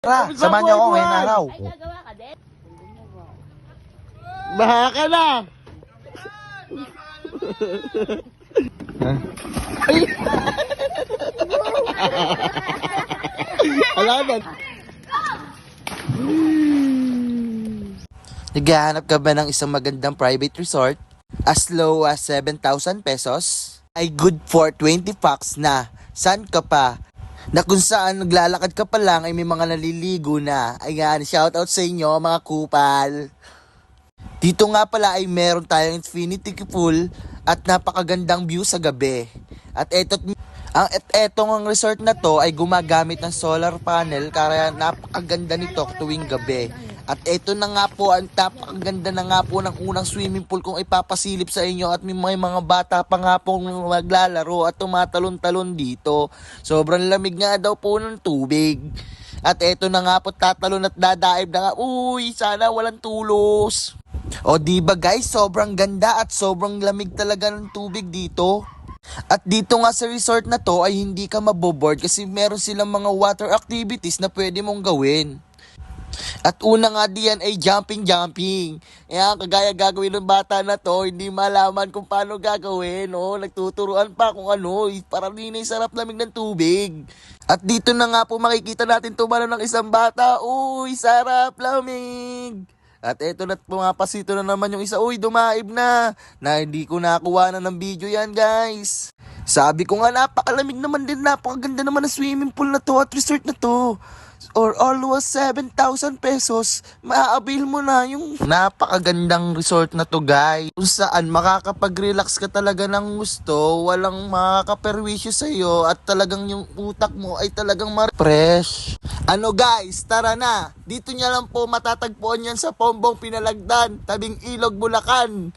Tara, samahan niyo ako ngayong araw. Ay, gagawa ka din? Baha ka na! Ay! Alaman! Naghahanap ka ba ng isang magandang private resort? As low as 7,000 pesos? Ay good for 20 packs na. Saan ka pa? Na kung saan naglalakad ka pa lang ay may mga naliligo na. Ayan, shoutout sa inyo mga kupal. Dito nga pala ay meron tayong infinity pool at napakagandang view sa gabi. At etong resort na to ay gumagamit ng solar panel kaya napakaganda nito tuwing gabi. At eto na nga po, ang napakaganda na nga po ng unang swimming pool kung ipapasilip sa inyo at may mga bata pa nga po maglalaro at tumatalon-talon dito. Sobrang lamig nga daw po ng tubig. At eto na nga po, tatalon at dadaib na nga. Uy, sana walang tulos. O diba guys, sobrang ganda at sobrang lamig talaga ng tubig dito. At dito nga sa resort na to ay hindi ka maboboard kasi meron silang mga water activities na pwede mong gawin. At una nga diyan ay jumping. Ayan, kagaya gagawin ng bata na to, hindi malaman kung paano gagawin. Oh, nagtuturuan pa kung ano, para rin ay sarap lamig ng tubig. At dito na nga po makikita natin tumalo ng isang bata. Uy, sarap lamig. At eto na, pumapasito na naman yung isa. Uy, dumaib na hindi ko nakuha na ng video yan guys. Sabi ko nga napakalamig naman din, napakaganda naman ng swimming pool na to at resort na to. Or almost 7,000 pesos, maabil mo na yung napakagandang resort na to guys. Kung saan makakapag-relax ka talaga ng gusto, walang makakaperwisyo sa'yo at talagang yung utak mo ay talagang fresh. Ano guys, tara na. Dito niya lang po matatagpuan yan sa Pombong Pinalagdan, tabing Ilog, Bulacan.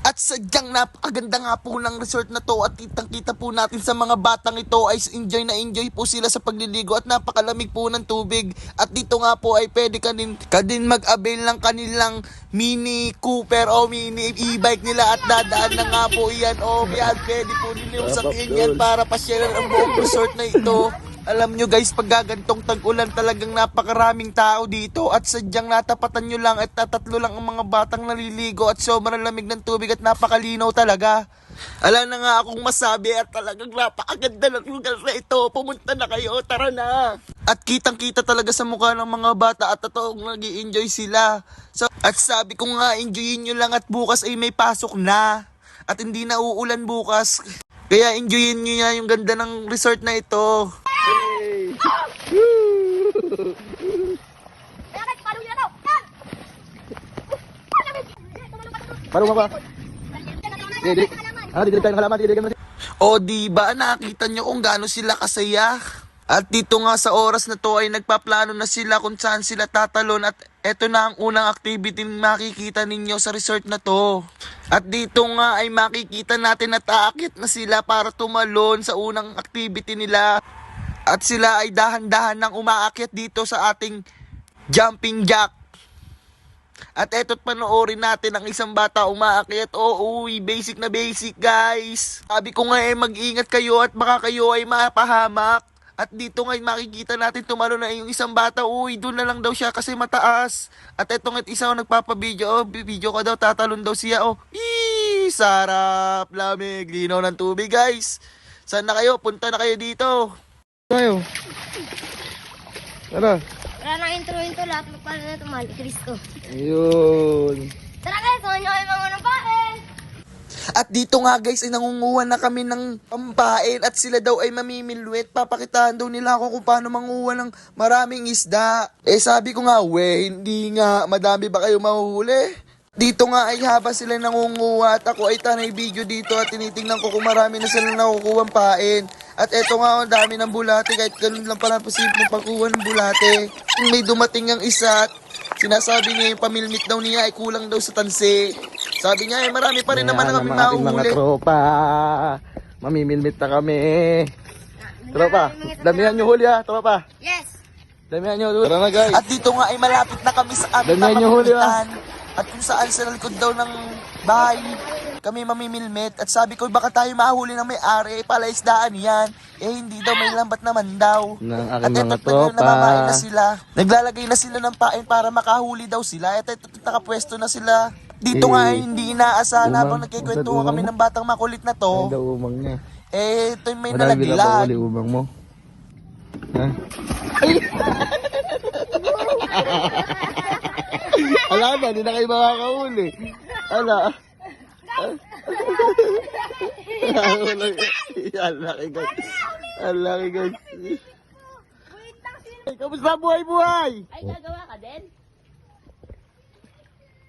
At sadyang napakaganda nga po ng resort na to at kitang-kita po natin sa mga batang ito ay enjoy po sila sa pagliligo at napakalamig po ng tubig. At dito nga po ay pwede ka din mag-avail ng kanilang mini Cooper o mini e-bike nila at dadaan na nga po iyan. O yan, pwede po ninyo sakyan yan para pasyalan ang buong resort na ito. Alam nyo guys, pag gagantong tag-ulan talagang napakaraming tao dito at sadyang natapatan nyo lang at tatatlo lang ang mga batang naliligo at sobrang lamig ng tubig at napakalinaw talaga. Alam na nga akong masabi at talagang napakaganda ng lugar na ito. Pumunta na kayo, tara na. At kitang-kita talaga sa mukha ng mga bata at totoong nag-i-enjoy sila. At sabi ko nga, enjoyin nyo lang at bukas ay may pasok na. At hindi na uulan bukas. Kaya enjoyin nyo nga yung ganda ng resort na ito. Paano mo ba? Dito tayo ng halaman. O diba, nakita nyo kung gaano sila kasaya? At dito nga sa oras na to ay nagpaplano na sila kung saan sila tatalon at eto na ang unang activity makikita ninyo sa resort na to. At dito nga ay makikita natin na taakit na sila para tumalon sa unang activity nila. At sila ay dahan-dahan nang umaakyat dito sa ating jumping jack. At eto't panoorin natin ang isang bata umaakyat. Uy, basic na basic guys. Sabi ko nga mag-ingat kayo at baka kayo ay mapahamak. At dito nga makikita natin tumalo na yung isang bata. Uy, doon na lang daw siya kasi mataas. At etong isa nagpapabideo. Video ka daw, tatalon daw siya. Sarap, lamig, linaw ng tubig guys. Saan na kayo? Punta na kayo dito. Tayo. Tara. Wala nang intro lahat. Magpala na tumal. Kristo. Ayun. Tara guys, saan nyo kayo mga napain? At dito nga guys ay nangunguha na kami ng pampain at sila daw ay mamimilwet. Papakitaan daw nila ako kung paano manguha ng maraming isda. Sabi ko nga, hindi nga, madami ba kayo mahuhuli? Dito nga ay haba sila nangunguha at ako ay tanay video dito at tinitingnan ko kung marami na sila nakukuha pain. At eto nga, ang dami ng bulate kahit ganun lang pala posibleng pagkuha ng bulate. May dumating ang isa at sinasabi niya yung pamilmit daw niya ay kulang daw sa tansi. Sabi niya marami pa rin naman ang kami mahuhuli. Mga tropa. Mamimilmit na kami. Tropa, damihan nyo huli ha, tropa. Yes! Damihan nyo huli. Tara na guys. At dito nga ay malapit na kami sa aming Damihan niyo huli, pamimitan. At kung saan sa likod daw ng bahay kami mamimilmit. At sabi ko, baka tayo mahuli ng may-ari, palaisdaan yan. Eh, hindi daw, may lambat naman daw. Ng At aking mga eto't ngayon, tropa. namamain na sila. Naglalagay na sila ng pain para makahuli daw sila. At eto't nakapwesto na sila. Dito nga ay hindi inaasahan umang. habang nagkikwentuhan kami ng batang makulit na Ay, to. daw umang niya. Eh, ito may Marami na ba nalaglag. uli umang mo? Ha? Ala na, hindi na kayo makakauli. Ala. Ang laki guys. Ang laki guys. Hey, kamusta buhay-buhay? Ay, gagawa ka din?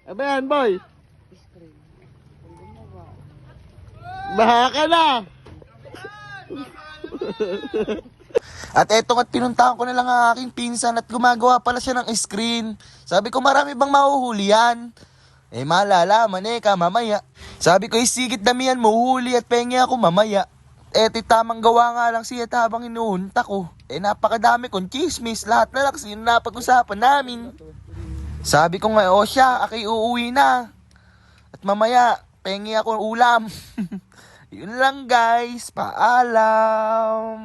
Ano yan, boy? Baha ka na. At eto nga't pinuntahan ko na lang ang aking pinsan at gumagawa pala siya ng screen. Sabi ko, marami bang mahuhuli yan? Eh, malalaman mamaya. Sabi ko, isigit damihan mo huli at pengi ako mamaya. Eh, tamang gawa nga lang siya habang inuunta ko. Eh, napakadami kong chismis. Lahat na lang sino napag-usapan namin. Sabi ko nga, o siya, aki uuwi na. At mamaya, pengi ako ulam. Yun lang guys, paalam.